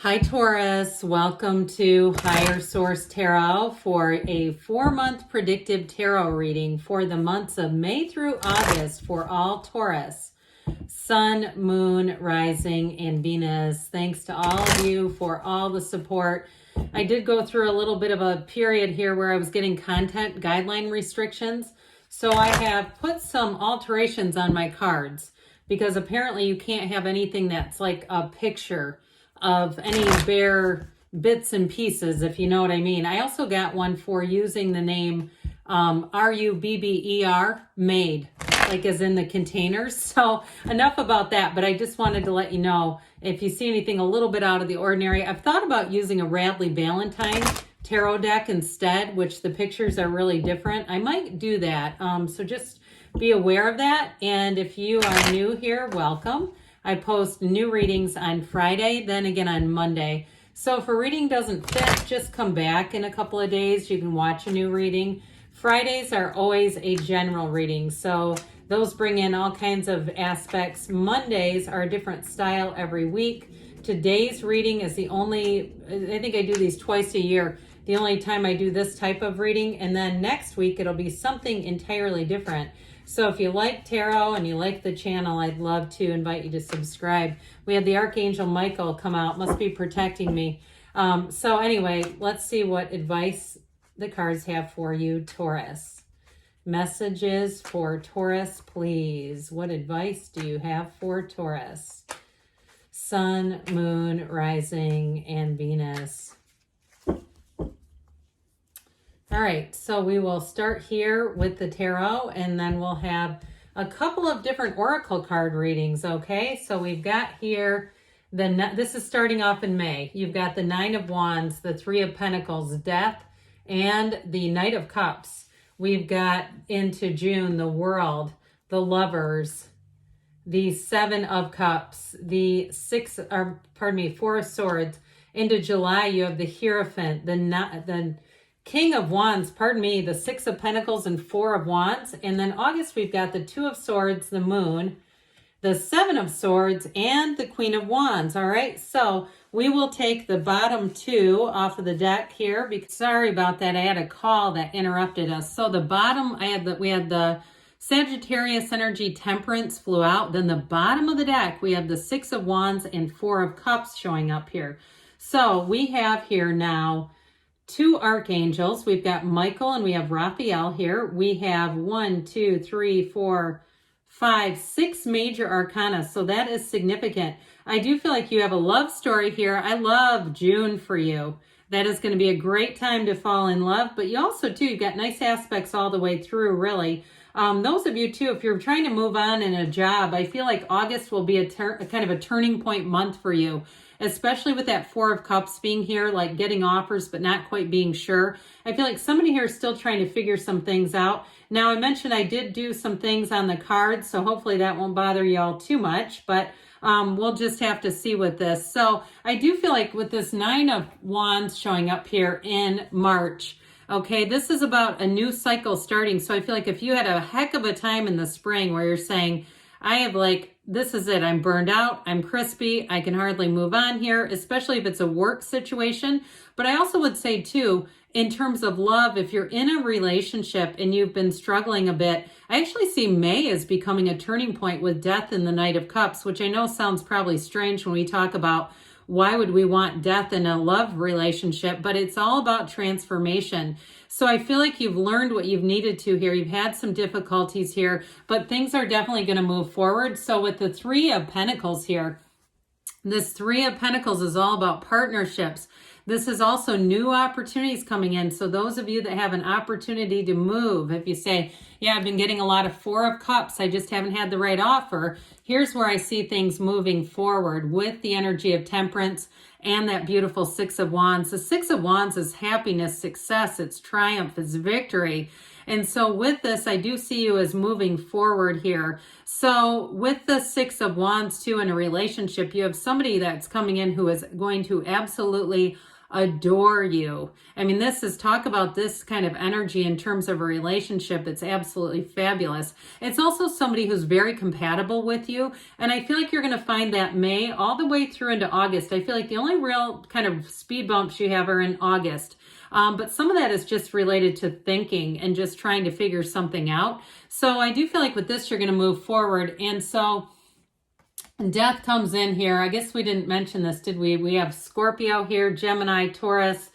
Hi Taurus, welcome to Higher Source Tarot for a 4-month predictive tarot reading for the months of May through August for all Taurus. Sun, Moon, Rising, and Venus. Thanks to all of you for all the support. I did go through a little bit of a period here where I was getting content guideline restrictions. So I have put some alterations on my cards because apparently you can't have anything that's like a picture of any bare bits and pieces, if you know what I mean. I also got one for using the name RUBBER, made, like as in the containers. So enough about that, but I just wanted to let you know if you see anything a little bit out of the ordinary. I've thought about using a Radley Valentine tarot deck instead, which the pictures are really different. I might do that. So just be aware of that. And if you are new here, welcome. I post new readings on Friday, then again on Monday. So if a reading doesn't fit, just come back in a couple of days. You can watch a new reading. Fridays are always a general reading, so those bring in all kinds of aspects. Mondays are a different style every week. Today's reading is the only, I think I do these twice a year, the only time I do this type of reading. And then next week, it'll be something entirely different. So if you like tarot and you like the channel, I'd love to invite you to subscribe. We had the Archangel Michael come out, must be protecting me. So anyway, let's see what advice the cards have for you, Taurus. Messages for Taurus, please. What advice do you have for Taurus? Sun, Moon, Rising, and Venus. All right, so we will start here with the tarot, and then we'll have a couple of different oracle card readings, okay? So we've got here, this is starting off in May. You've got the Nine of Wands, the Three of Pentacles, Death, and the Knight of Cups. We've got into June, the World, the Lovers, the Seven of Cups, the Four of Swords. Into July, you have the Hierophant, the King of Wands, the Six of Pentacles and Four of Wands. And then August, we've got the Two of Swords, the Moon, the Seven of Swords, and the Queen of Wands. All right, so we will take the bottom two off of the deck here. Sorry about that. I had a call that interrupted us. So the bottom, we had the Sagittarius energy, Temperance flew out. Then the bottom of the deck, we have the Six of Wands and Four of Cups showing up here. So we have here now two archangels. We've got Michael and we have Raphael here. We have 1, 2, 3, 4, 5, 6 major arcana. So that is significant. I do feel like you have a love story here. I love June for you. That is going to be a great time to fall in love. But you also, too, you've got nice aspects all the way through, really. Those of you, too, if you're trying to move on in a job, I feel like August will be a kind of a turning point month for you, especially with that Four of Cups being here, like getting offers but not quite being sure. I feel like somebody here is still trying to figure some things out. Now, I mentioned I did do some things on the cards, so hopefully that won't bother y'all too much, but we'll just have to see with this. So I do feel like with this Nine of Wands showing up here in March, okay, this is about a new cycle starting. So I feel like if you had a heck of a time in the spring where you're saying, this is it, I'm burned out, I'm crispy, I can hardly move on here, especially if it's a work situation. But I also would say too, in terms of love, if you're in a relationship and you've been struggling a bit, I actually see May as becoming a turning point with Death and the Knight of Cups, which I know sounds probably strange when we talk about why would we want death in a love relationship, but it's all about transformation. So I feel like you've learned what you've needed to here. You've had some difficulties here, but things are definitely going to move forward. So with the Three of Pentacles here, this Three of Pentacles is all about partnerships. This is also new opportunities coming in. So those of you that have an opportunity to move, if you say, yeah, I've been getting a lot of Four of Cups, I just haven't had the right offer. Here's where I see things moving forward with the energy of Temperance and that beautiful Six of Wands. The Six of Wands is happiness, success, it's triumph, it's victory. And so with this, I do see you as moving forward here. So with the Six of Wands too in a relationship, you have somebody that's coming in who is going to absolutely adore you. I mean, this is talk about this kind of energy in terms of a relationship. It's absolutely fabulous. It's also somebody who's very compatible with you. And I feel like you're going to find that May all the way through into August. I feel like the only real kind of speed bumps you have are in August. But some of that is just related to thinking and just trying to figure something out. So I do feel like with this, you're going to move forward. And so Death comes in here. I guess we didn't mention this, did we? We have Scorpio here, Gemini, Taurus,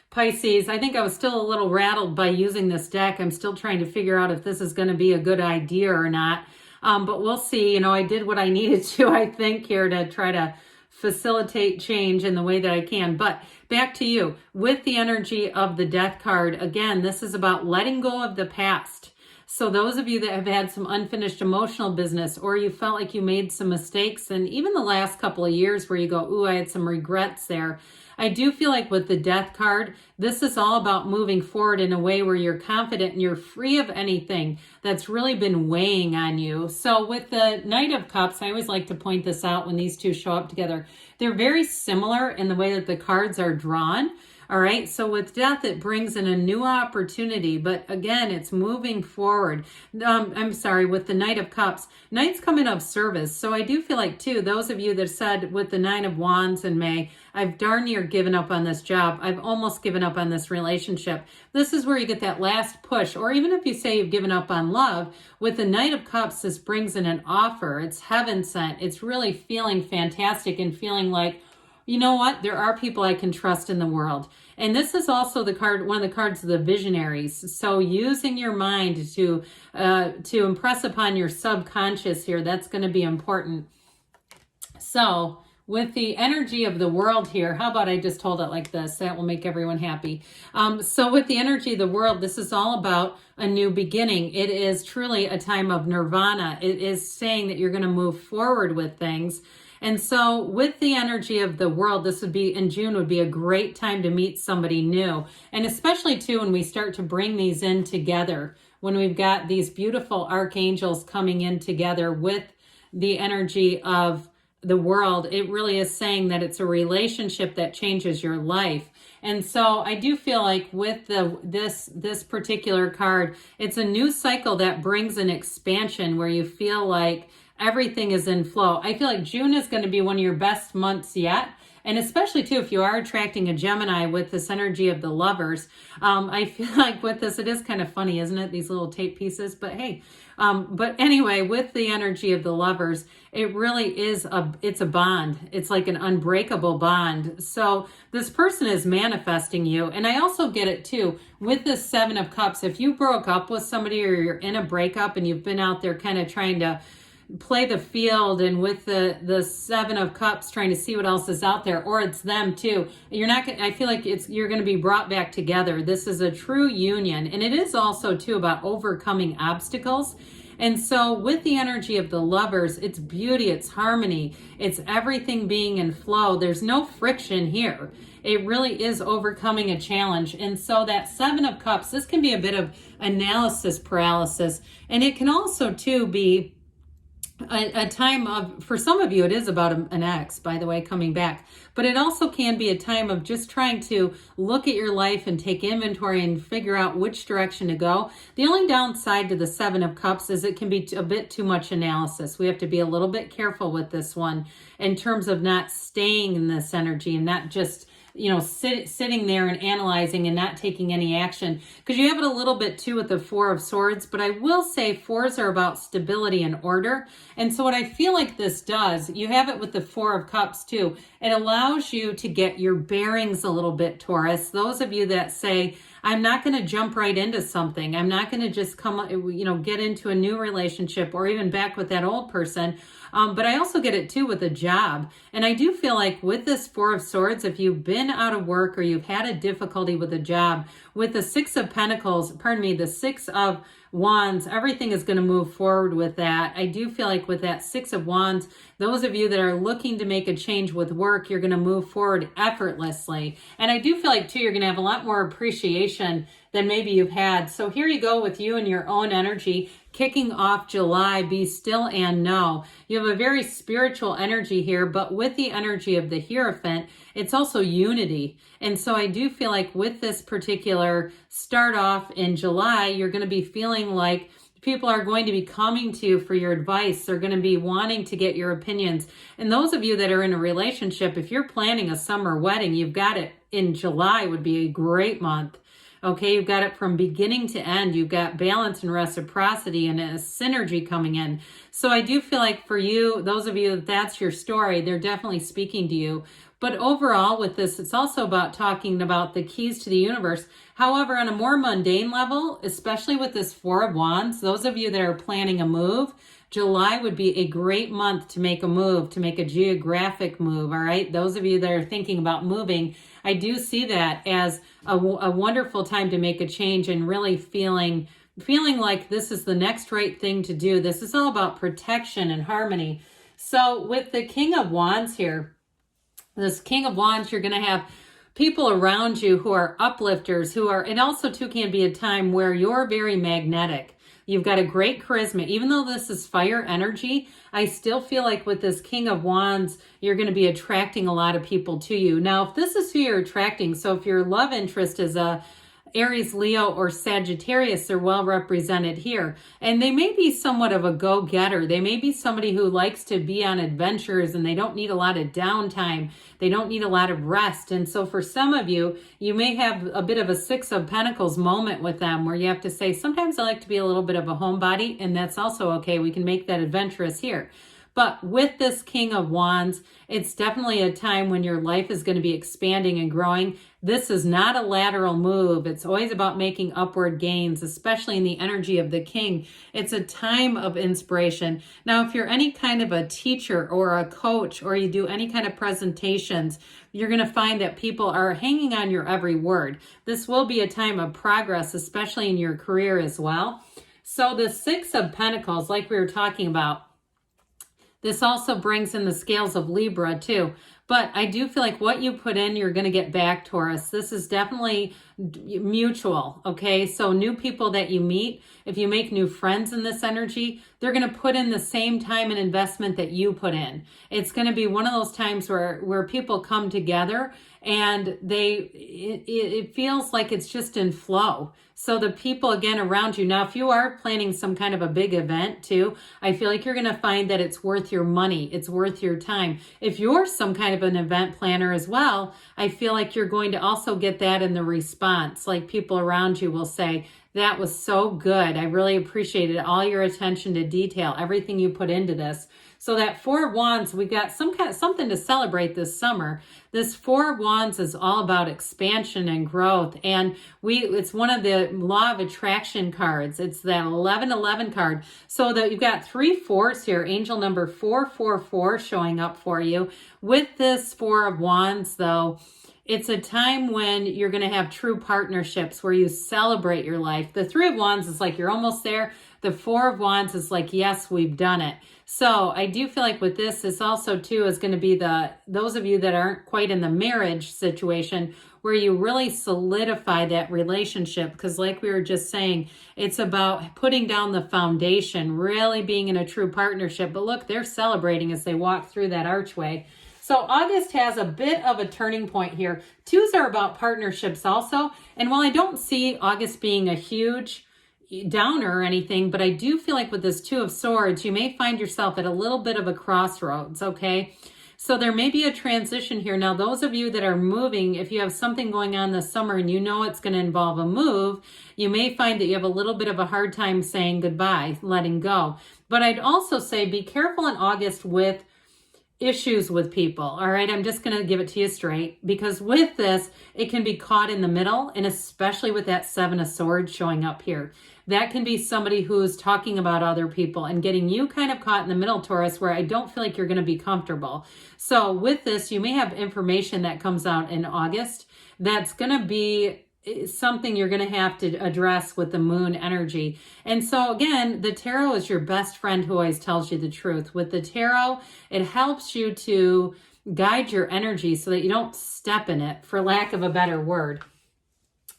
Pisces. I think I was still a little rattled by using this deck. I'm still trying to figure out if this is going to be a good idea or not. But we'll see. You know, I did what I needed to, I think, here to try to facilitate change in the way that I can. But back to you. With the energy of the Death card, again, this is about letting go of the past. So those of you that have had some unfinished emotional business, or you felt like you made some mistakes, and even the last couple of years where you go, ooh, I had some regrets there. I do feel like with the Death card, this is all about moving forward in a way where you're confident and you're free of anything that's really been weighing on you. So with the Knight of Cups, I always like to point this out when these two show up together. They're very similar in the way that the cards are drawn. All right, so with Death, it brings in a new opportunity, but again, it's moving forward. I'm sorry, with the Knight of Cups, Knight's coming of service. So I do feel like, too, those of you that said with the Nine of Wands in May, I've darn near given up on this job. I've almost given up on this relationship. This is where you get that last push, or even if you say you've given up on love, with the Knight of Cups, this brings in an offer. It's heaven sent. It's really feeling fantastic and feeling like, you know what? There are people I can trust in the world. And this is also the card, one of the cards of the visionaries. So using your mind to impress upon your subconscious here, that's going to be important. So with the energy of the world here, how about I just hold it like this? That will make everyone happy. So with the energy of the world, this is all about a new beginning. It is truly a time of nirvana. It is saying that you're going to move forward with things. And so with the energy of the world, this would be in June would be a great time to meet somebody new. And especially too, when we start to bring these in together, when we've got these beautiful archangels coming in together with the energy of the world, it really is saying that it's a relationship that changes your life. And so I do feel like with this particular card, it's a new cycle that brings an expansion where you feel like everything is in flow. I feel like June is going to be one of your best months yet. And especially too, if you are attracting a Gemini with this energy of the Lovers, I feel like with this, it is kind of funny, isn't it? These little tape pieces, but hey, but anyway, with the energy of the Lovers, it really is it's a bond. It's like an unbreakable bond. So this person is manifesting you. And I also get it too, with the Seven of Cups, if you broke up with somebody or you're in a breakup and you've been out there kind of trying to play the field and with the Seven of Cups trying to see what else is out there, or it's them too, you're not gonna, I feel like you're going to be brought back together. This is a true union, and it is also too about overcoming obstacles. And so with the energy of the Lovers, it's beauty, it's harmony, it's everything being in flow. There's no friction here. It really is overcoming a challenge. And so that Seven of Cups, this can be a bit of analysis paralysis, and it can also too be a time of, for some of you, it is about an ex, by the way, coming back. But it also can be a time of just trying to look at your life and take inventory and figure out which direction to go. The only downside to the Seven of Cups is it can be a bit too much analysis. We have to be a little bit careful with this one in terms of not staying in this energy and not just, you know, sitting there and analyzing and not taking any action, because you have it a little bit too with the Four of Swords. But I will say fours are about stability and order. And so what I feel like this does, you have it with the Four of Cups too. It allows you to get your bearings a little bit, Taurus. Those of you that say, I'm not going to jump right into something. I'm not going to just come, you know, get into a new relationship or even back with that old person. But I also get it too with a job. And I do feel like with this Four of Swords, if you've been out of work or you've had a difficulty with a job, with the Six of Pentacles, pardon me, the Six of Wands, everything is going to move forward with that. I do feel like with that Six of Wands, those of you that are looking to make a change with work, you're going to move forward effortlessly. And I do feel like too, you're going to have a lot more appreciation than maybe you've had. So here you go with you and your own energy, kicking off July, be still and know. You have a very spiritual energy here, but with the energy of the Hierophant, it's also unity. And so I do feel like with this particular start off in July, you're going to be feeling like people are going to be coming to you for your advice. They're going to be wanting to get your opinions. And those of you that are in a relationship, if you're planning a summer wedding, you've got it in July would be a great month. Okay, you've got it from beginning to end. You've got balance and reciprocity and a synergy coming in. So I do feel like for you, those of you that's your story, they're definitely speaking to you. But overall with this, it's also about talking about the keys to the universe. However, on a more mundane level, especially with this Four of Wands, those of you that are planning a move, July would be a great month to make a move, to make a geographic move, all right? Those of you that are thinking about moving, I do see that as a wonderful time to make a change and really feeling like this is the next right thing to do. This is all about protection and harmony. So with the King of Wands here, this King of Wands, you're going to have people around you who are uplifters, who are, and also too can be a time where you're very magnetic. You've got a great charisma. Even though this is fire energy, I still feel like with this King of Wands, you're going to be attracting a lot of people to you. Now, if this is who you're attracting, so if your love interest is a Aries, Leo, or Sagittarius, are well represented here. And they may be somewhat of a go-getter. They may be somebody who likes to be on adventures and they don't need a lot of downtime. They don't need a lot of rest. And so for some of you, you may have a bit of a Six of Pentacles moment with them where you have to say, sometimes I like to be a little bit of a homebody, and that's also okay. We can make that adventurous here. But with this King of Wands, it's definitely a time when your life is going to be expanding and growing. This is not a lateral move. It's always about making upward gains, especially in the energy of the King. It's a time of inspiration. Now, if you're any kind of a teacher or a coach, or you do any kind of presentations, you're going to find that people are hanging on your every word. This will be a time of progress, especially in your career as well. So the Six of Pentacles, like we were talking about, this also brings in the scales of Libra too. But I do feel like what you put in, you're going to get back, Taurus. This is definitely mutual, okay? So new people that you meet, if you make new friends in this energy, they're going to put in the same time and investment that you put in. It's going to be one of those times where people come together and it feels like it's just in flow. So the people, again, around you. Now, if you are planning some kind of a big event too, I feel like you're going to find that it's worth your money. It's worth your time. If you're some kind of an event planner as well, I feel like you're going to also get that in the response. Like people around you will say, that was so good. I really appreciated all your attention to detail, everything you put into this. So that Four of Wands, we got something to celebrate this summer. This Four of Wands is all about expansion and growth. And it's one of the law of attraction cards. It's that 1111 card. So that you've got 3 4s here, angel number 444 showing up for you. With this Four of Wands though, it's a time when you're going to have true partnerships where you celebrate your life. The Three of Wands is like you're almost there. The Four of Wands is like, yes, we've done it. So I do feel like with this also too is going to be those of you that aren't quite in the marriage situation where you really solidify that relationship. Because like we were just saying, it's about putting down the foundation, really being in a true partnership. But look, they're celebrating as they walk through that archway. So August has a bit of a turning point here. 2s are about partnerships also. And while I don't see August being a huge downer or anything, but I do feel like with this Two of Swords, you may find yourself at a little bit of a crossroads, okay? So there may be a transition here. Now, those of you that are moving, if you have something going on this summer and you know it's going to involve a move, you may find that you have a little bit of a hard time saying goodbye, letting go. But I'd also say be careful in August with issues with people, all right? I'm just going to give it to you straight, because with this, it can be caught in the middle, and especially with that Seven of Swords showing up here. That can be somebody who's talking about other people and getting you kind of caught in the middle, Taurus, where I don't feel like you're going to be comfortable. So with this, you may have information that comes out in August that's going to be something you're going to have to address with the moon energy. And so again, the tarot is your best friend who always tells you the truth. With the tarot, it helps you to guide your energy so that you don't step in it, for lack of a better word.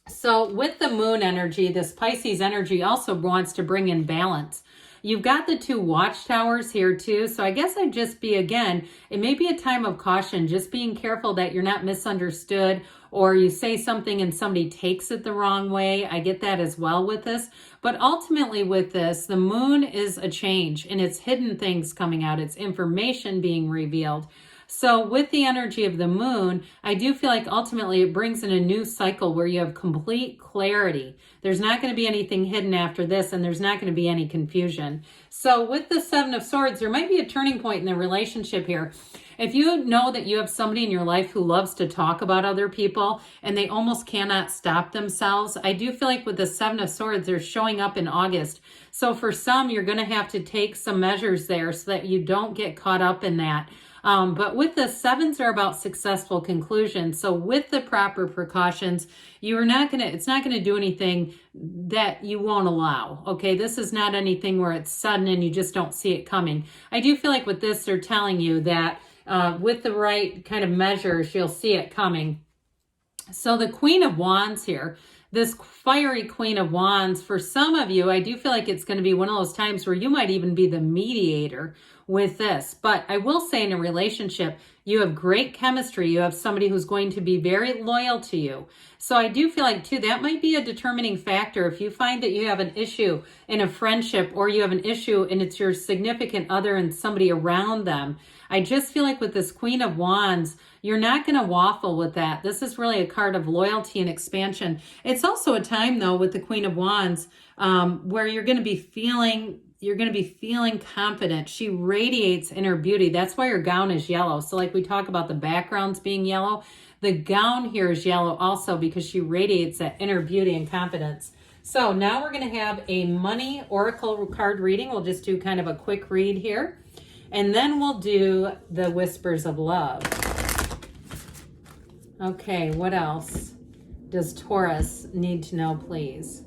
So with the moon energy, this Pisces energy also wants to bring in balance. You've got the 2 watchtowers here too. So I guess I'd just be, again, it may be a time of caution, just being careful that you're not misunderstood or you say something and somebody takes it the wrong way. I get that as well with this. But ultimately with this, the moon is a change and it's hidden things coming out. It's information being revealed. So with the energy of the moon, I do feel like ultimately it brings in a new cycle where you have complete clarity. There's not going to be anything hidden after this, and there's not going to be any confusion. So with the 7 of Swords, there might be a turning point in the relationship here. If you know that you have somebody in your life who loves to talk about other people and they almost cannot stop themselves, I do feel like with the 7 of Swords, they're showing up in August. So for some, you're going to have to take some measures there so that you don't get caught up in that. But with the 7s are about successful conclusions. So with the proper precautions, it's not going to do anything that you won't allow. Okay. This is not anything where it's sudden and you just don't see it coming. I do feel like with this, they're telling you that, with the right kind of measures, you'll see it coming. So the Queen of Wands here, this fiery Queen of Wands, for some of you, I do feel like it's going to be one of those times where you might even be the mediator with this. But I will say in a relationship, you have great chemistry. You have somebody who's going to be very loyal to you. So I do feel like too, that might be a determining factor. If you find that you have an issue in a friendship or you have an issue and it's your significant other and somebody around them, I just feel like with this Queen of Wands, you're not going to waffle with that. This is really a card of loyalty and expansion. It's also a time though with the Queen of Wands where you're going to be feeling confident. She radiates inner beauty. That's why her gown is yellow. So like we talk about the backgrounds being yellow, the gown here is yellow also because she radiates that inner beauty and confidence. So now we're going to have a money oracle card reading. We'll just do kind of a quick read here. And then we'll do the whispers of love. Okay, what else does Taurus need to know, please?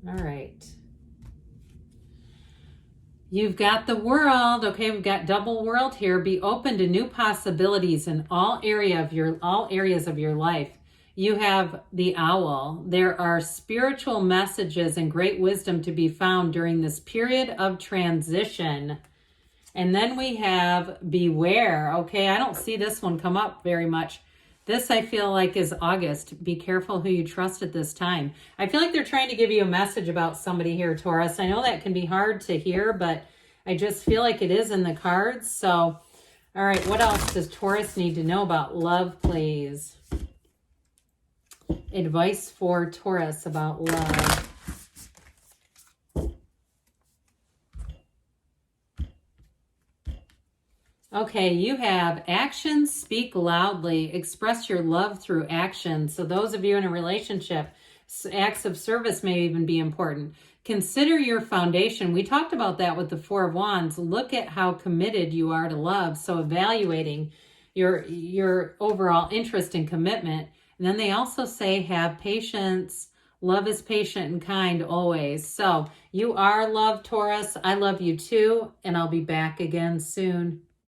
All right. You've got the World. Okay, we've got double World here. Be open to new possibilities in all areas of your life. You have the Owl. There are spiritual messages and great wisdom to be found during this period of transition. And then we have Beware. Okay, I don't see this one come up very much. This I feel like is August. Be careful who you trust at this time. I feel like they're trying to give you a message about somebody here, Taurus. I know that can be hard to hear, but I just feel like it is in the cards. So, all right, what else does Taurus need to know about love, please? Advice for Taurus about love. Okay, you have actions speak loudly. Express your love through action. So those of you in a relationship, acts of service may even be important. Consider your foundation. We talked about that with the 4 of Wands. Look at how committed you are to love. So evaluating your overall interest and commitment. And then they also say have patience. Love is patient and kind always. So you are loved, Taurus. I love you too. And I'll be back again soon.